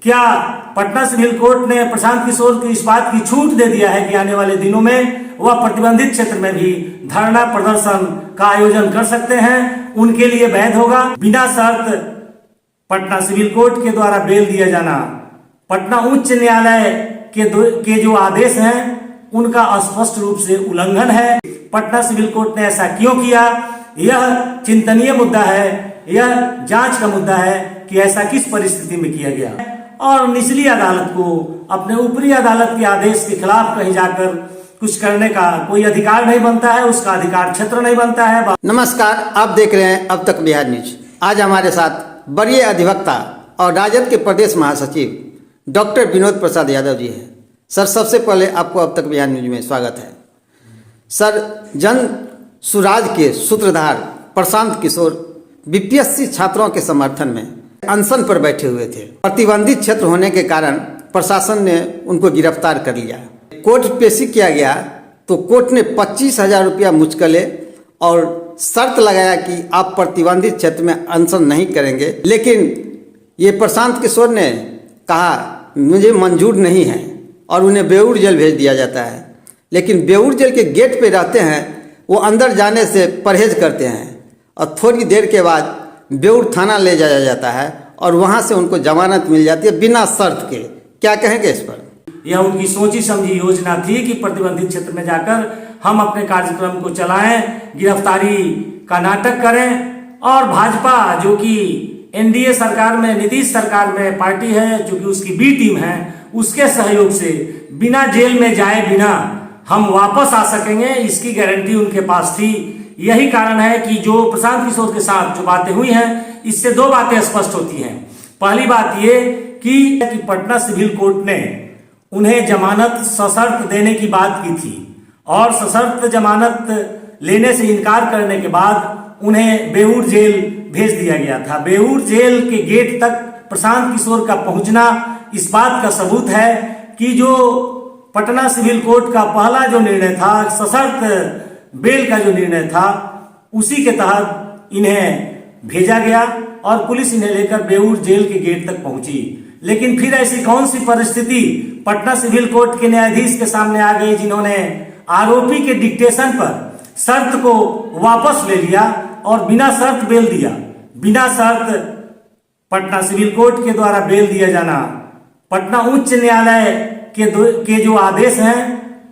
क्या Patna civil court ने प्रशांत किशोर को इस बात की छूट दे दिया है कि आने वाले दिनों में वह प्रतिबंधित क्षेत्र में भी धरना प्रदर्शन का आयोजन कर सकते हैं, उनके लिए वैध होगा। बिना शर्त पटना सिविल कोर्ट के द्वारा बेल दिया जाना पटना उच्च न्यायालय के जो आदेश हैं उनका स्पष्ट रूप से उल्लंघन है। पटना सिविल कोर्ट ने ऐसा क्यों किया, यह चिंतनीय मुद्दा है, यह जांच का मुद्दा है कि ऐसा किस परिस्थिति में किया गया और निचली अदालत को अपने ऊपरी अदालत के आदेश के खिलाफ कहीं जाकर कुछ करने का कोई अधिकार नहीं बनता है, उसका अधिकार क्षेत्र नहीं बनता है। नमस्कार, आप देख रहे हैं अब तक बिहार न्यूज। आज हमारे साथ वरीय अधिवक्ता और राजद के प्रदेश महासचिव डॉक्टर विनोद प्रसाद यादव जी हैं। सर, सबसे पहले आपको अब तक बिहार न्यूज में स्वागत है। सर, जन सुराज के सूत्रधार प्रशांत किशोर बीपीएससी छात्रों के समर्थन में अनशन पर बैठे हुए थे। प्रतिबंधित क्षेत्र होने के कारण प्रशासन ने उनको गिरफ्तार कर लिया। कोर्ट पेशी किया गया तो कोर्ट ने 25,000 रुपया मुचकले और शर्त लगाया कि आप प्रतिबंधित क्षेत्र में अनशन नहीं करेंगे, लेकिन ये प्रशांत किशोर ने कहा मुझे मंजूर नहीं है और उन्हें बेऊर जेल भेज दिया जाता है। लेकिन बेऊर जेल के गेट पे रहते हैं, वो अंदर जाने से परहेज करते हैं और थोड़ी देर के बाद बेऊर थाना ले जाया जाता है और वहाँ से उनको जमानत मिल जाती है बिना शर्त के। क्या कहेंगे इस पर? यह उनकी सोची समझी योजना थी कि प्रतिबंधित क्षेत्र में जाकर हम अपने कार्यक्रम को चलाएं, गिरफ्तारी का नाटक करें और भाजपा जो कि एनडीए सरकार में, नीतीश सरकार में पार्टी है, जो कि उसकी बी टीम है, उसके सहयोग से बिना जेल में जाए बिना हम वापस आ सकेंगे, इसकी गारंटी उनके पास थी। यही कारण है कि जो प्रशांत किशोर के साथ जो बातें हुई हैं, इससे दो बातें स्पष्ट होती हैं। पहली बात ये कि पटना सिविल कोर्ट ने उन्हें जमानत सशर्त देने की बात की थी और सशर्त जमानत लेने से इनकार करने के बाद उन्हें बेऊर जेल भेज दिया गया था। बेऊर जेल के गेट तक प्रशांत किशोर का पहुंचना इस बात का सबूत है कि जो पटना सिविल कोर्ट का पहला जो निर्णय था, सशर्त बेल का जो निर्णय था, उसी के तहत इन्हें भेजा गया और पुलिस इन्हें लेकर बेऊर जेल के गेट तक पहुंची। लेकिन फिर ऐसी कौन सी परिस्थिति पटना सिविल कोर्ट के न्यायाधीश के सामने आ गई जिन्होंने आरोपी के डिक्टेशन पर शर्त को वापस ले लिया और बिना शर्त बेल दिया। बिना शर्त पटना सिविल कोर्ट के द्वारा बेल दिया जाना पटना उच्च न्यायालय के जो आदेश हैं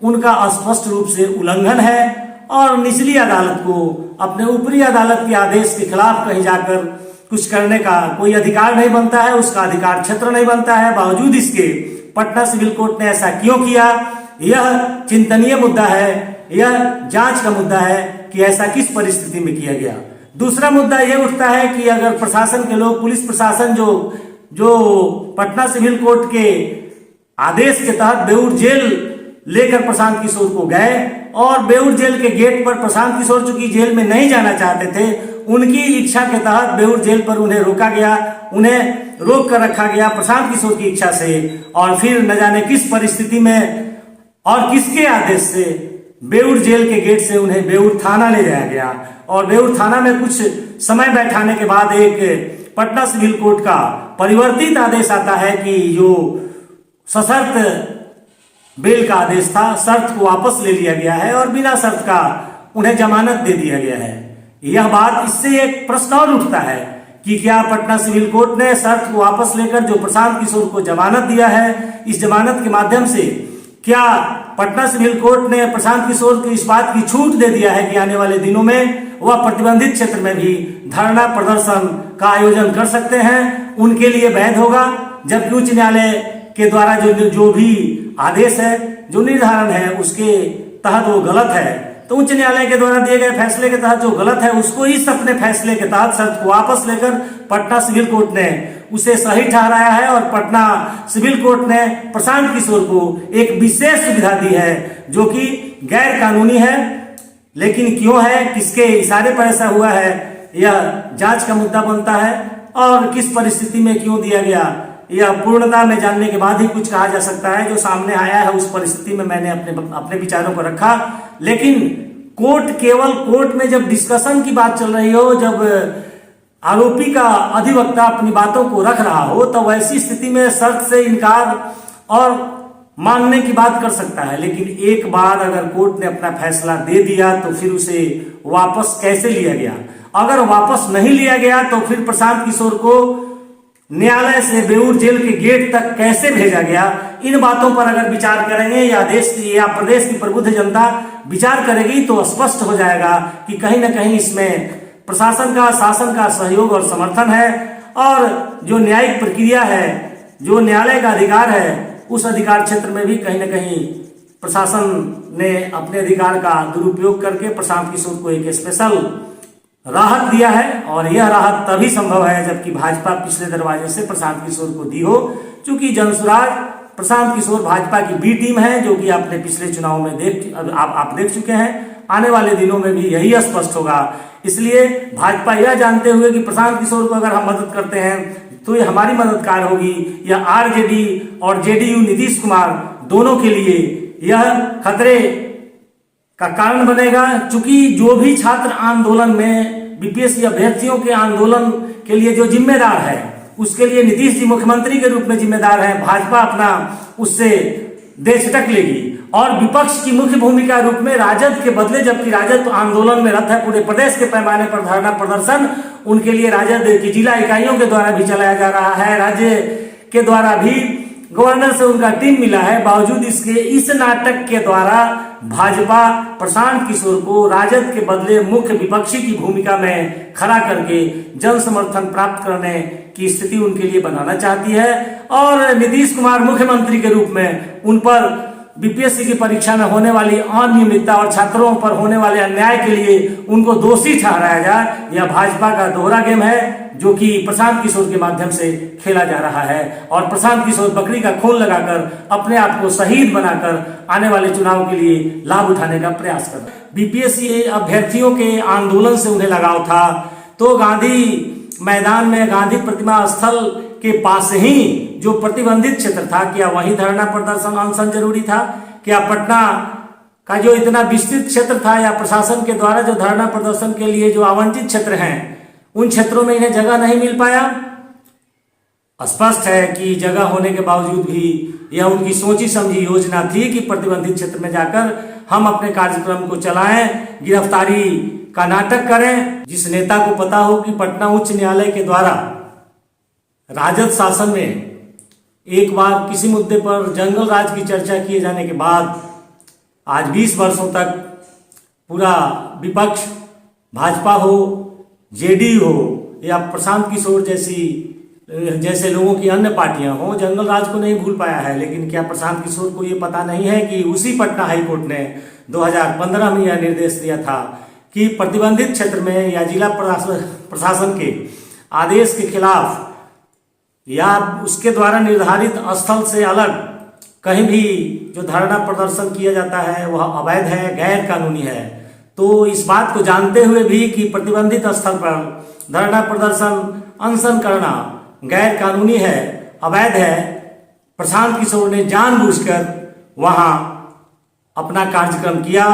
उनका स्पष्ट रूप से उल्लंघन है और निचली अदालत को अपने ऊपरी अदालत के आदेश के खिलाफ कहीं जाकर कुछ करने का कोई अधिकार नहीं बनता है, उसका अधिकार क्षेत्र नहीं बनता है। बावजूद इसके पटना सिविल कोर्ट ने ऐसा क्यों किया, यह चिंतनीय मुद्दा है, यह जांच का मुद्दा है कि ऐसा किस परिस्थिति में किया गया। दूसरा मुद्दा यह उठता है कि अगर प्रशासन के लोग, पुलिस प्रशासन जो पटना सिविल कोर्ट के आदेश के तहत बेऊर जेल लेकर प्रशांत किशोर को गए और बेऊर जेल के गेट पर प्रशांत किशोर चूंकि जेल में नहीं जाना चाहते थे, उनकी इच्छा के तहत बेऊर जेल पर उन्हें रोका गया, उन्हें रोक कर रखा गया प्रशांत किशोर की इच्छा से, और फिर न जाने किस परिस्थिति में और किसके आदेश से बेऊर जेल के गेट से उन्हें बेऊर थाना ले जाया गया और बेऊर थाना में कुछ समय बैठाने के बाद एक पटना सिविल कोर्ट का परिवर्तित आदेश आता है कि जो सशर्त बेल का आदेश था, शर्त को वापस ले लिया गया है और बिना शर्त का उन्हें जमानत दे दिया गया है। यह बात, इससे एक प्रश्न और उठता है कि क्या पटना सिविल कोर्ट ने शर्त को वापस लेकर जो प्रशांत किशोर को जमानत दिया है, इस जमानत के माध्यम से क्या पटना सिविल कोर्ट ने प्रशांत किशोर को इस बात की छूट दे दिया है कि आने वाले दिनों में वह प्रतिबंधित क्षेत्र में भी धरना प्रदर्शन का आयोजन कर सकते हैं, उनके लिए वैध होगा। जबकि उच्च न्यायालय के द्वारा जो भी आदेश है, जो निर्धारण है, उसके तहत वो गलत है, तो उच्च न्यायालय के द्वारा दिए गए फैसले के तहत जो गलत है उसको इस अपने फैसले के तहत शर्त को वापस लेकर पटना सिविल कोर्ट ने उसे सही ठहराया है और पटना सिविल कोर्ट ने प्रशांत किशोर को एक विशेष सुविधा दी है जो कि गैर कानूनी है। लेकिन क्यों है, किसके इशारे पर ऐसा हुआ है, यह जांच का मुद्दा बनता है और किस परिस्थिति में क्यों दिया गया, यह पूर्णता में जानने के बाद ही कुछ कहा जा सकता है। जो सामने आया है उस परिस्थिति में मैंने अपने विचारों को रखा। लेकिन केवल कोर्ट में जब डिस्कशन की बात चल रही हो, जब आरोपी का अधिवक्ता अपनी बातों को रख रहा हो, तो वैसी स्थिति में शर्त से इनकार और मानने की बात कर सकता है। लेकिन एक बार अगर कोर्ट ने अपना फैसला दे दिया तो फिर उसे वापस कैसे लिया गया? अगर वापस नहीं लिया गया तो फिर प्रशांत किशोर को न्यायालय से बेऊर जेल के गेट तक कैसे भेजा गया? इन बातों पर अगर विचार करेंगे या देश की या प्रदेश की प्रबुद्ध जनता विचार करेगी तो स्पष्ट हो जाएगा कि कहीं ना कहीं इसमें प्रशासन का, शासन का सहयोग और समर्थन है, और जो न्यायिक प्रक्रिया है, जो न्यायालय का अधिकार है, उस अधिकार क्षेत्र में भी कहीं ना कहीं प्रशासन ने अपने अधिकार का दुरुपयोग करके प्रशांत किशोर को एक स्पेशल राहत दिया है। और यह राहत तभी संभव है जबकि भाजपा पिछले दरवाजे से प्रशांत किशोर को दी हो, क्योंकि जनसुराज प्रशांत किशोर भाजपा की बी टीम है, जो कि आपने पिछले चुनाव में आप देख चुके हैं। आने वाले दिनों में भी यही स्पष्ट होगा। इसलिए भाजपा यह जानते हुए कि प्रशांत किशोर को अगर हम मदद करते हैं तो ये हमारी मददगार होगी, या आरजेडी और जेडीयू नीतीश कुमार दोनों के लिए यह खतरे का कारण बनेगा। चूंकि जो भी छात्र आंदोलन में बीपीएससी अभ्यर्थियों के आंदोलन के लिए जो जिम्मेदार है, उसके लिए नीतीश जी मुख्यमंत्री के रूप में जिम्मेदार है। भाजपा अपना उससे दे झटक लेगी, और विपक्ष की मुख्य भूमिका रूप में राजद के बदले, जबकि राजद आंदोलन में रत है, पूरे प्रदेश के पैमाने पर धरना प्रदर्शन उनके लिए राजद की जिला इकाइयों के द्वारा भी चलाया जा रहा है, राज्य के द्वारा भी गवर्नर से उनका टीम मिला है। बावजूद इसके इस नाटक के द्वारा भाजपा प्रशांत किशोर को राजद के बदले मुख्य विपक्षी की भूमिका में खड़ा करके जन समर्थन प्राप्त करने की स्थिति उनके लिए बनाना चाहती है, और नीतीश कुमार मुख्यमंत्री के रूप में उन पर बीपीएससी की परीक्षा में होने वाली अनियमितता और छात्रों पर होने वाले अन्याय के लिए उनको दोषी ठहराया जाए। यह भाजपा का दोहरा गेम है जो कि प्रशांत किशोर के माध्यम से खेला जा रहा है, और प्रशांत किशोर बकरी का खून लगाकर अपने आप को शहीद बनाकर आने वाले चुनाव के लिए लाभ उठाने का प्रयास कर रहे हैं। बीपीएससी अभ्यर्थियों के आंदोलन से उन्हें लगाव था, तो गांधी मैदान में, गांधी प्रतिमा स्थल के पास ही जो प्रतिबंधित क्षेत्र था, क्या वहीं धरना प्रदर्शन अनशन जरूरी था? क्या पटना का जो इतना विस्तृत क्षेत्र था, या प्रशासन के द्वारा जो धरना प्रदर्शन के लिए जो आवंटित क्षेत्र हैं, उन क्षेत्रों में इन्हें जगह नहीं मिल पाया? स्पष्ट है कि जगह होने के बावजूद भी यह उनकी सोची समझी योजना थी कि प्रतिबंधित क्षेत्र में जाकर हम अपने कार्यक्रम को चलाएं, गिरफ्तारी का नाटक करें। जिस नेता को पता हो कि पटना उच्च न्यायालय के द्वारा राजद शासन में एक बार किसी मुद्दे पर जंगल राज की चर्चा किए जाने के बाद आज 20 वर्षों तक पूरा विपक्ष, भाजपा हो, जेडीयू हो या प्रशांत किशोर जैसे लोगों की अन्य पार्टियां हो, जंगल राज को नहीं भूल पाया है। लेकिन क्या प्रशांत किशोर को ये पता नहीं है कि उसी पटना हाईकोर्ट ने 2015 में यह निर्देश दिया था कि प्रतिबंधित क्षेत्र में या जिला प्रशासन के आदेश के खिलाफ या उसके द्वारा निर्धारित स्थल से अलग कहीं भी जो धरना प्रदर्शन किया जाता है वह अवैध है, गैर कानूनी है। तो इस बात को जानते हुए भी कि प्रतिबंधित स्थल पर धरना प्रदर्शन अनशन करना गैर कानूनी है, अवैध है, प्रशांत किशोर ने जानबूझकर वहां अपना कार्यक्रम किया।